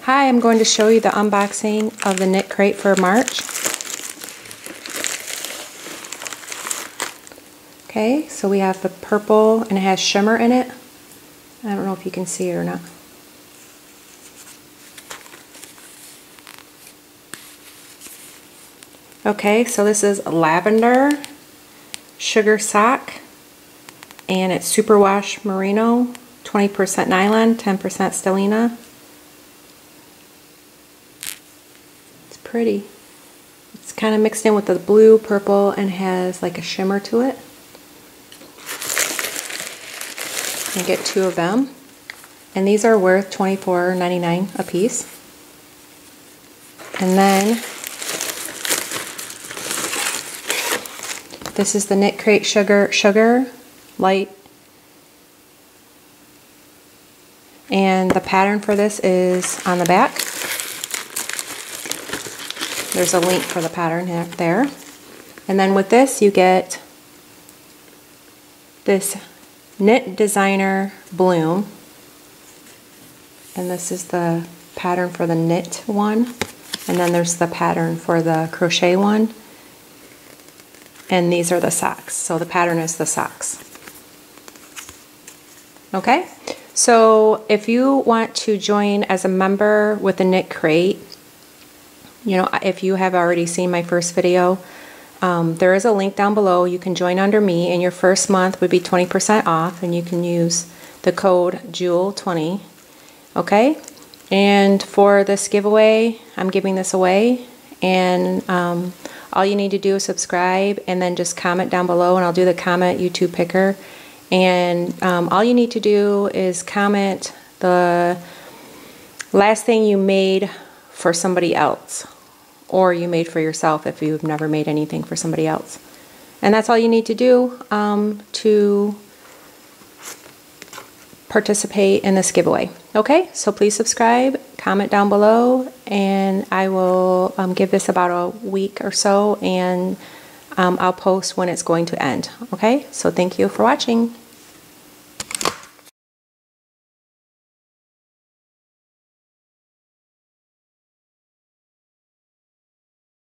Hi, I'm going to show you the unboxing of the Knitcrate for March. Okay, so we have the purple and it has shimmer in it. I don't know if you can see it or not. Okay, so this is lavender, sugar sock, and it's superwash merino, 20% nylon, 10% stellina. It's pretty. It's kind of mixed in with the blue, purple, and has like a shimmer to it. You get 2 of them, and these are worth $24.99 a piece. And then this is the Knitcrate sugar light, and the pattern for this is on the back. There's a link for the pattern there. And then with this you get this Knit Designer Bloom, and this is the pattern for the knit one, and then there's the pattern for the crochet one, and these are the socks. So the pattern is the socks. Okay, so if you want to join as a member with the Knitcrate, you know, if you have already seen my first video, there is a link down below. You can join under me, and your first month would be 20% off, and you can use the code JEWEL20. Okay, and for this giveaway, I'm giving this away, and all you need to do is subscribe and then just comment down below, and I'll do the comment YouTube picker. And all you need to do is comment the last thing you made for somebody else, or you made for yourself if you've never made anything for somebody else. And that's all you need to do to participate in this giveaway. Okay, so please subscribe, comment down below, and I will give this about a week or so, and I'll post when it's going to end. Okay, so thank you for watching.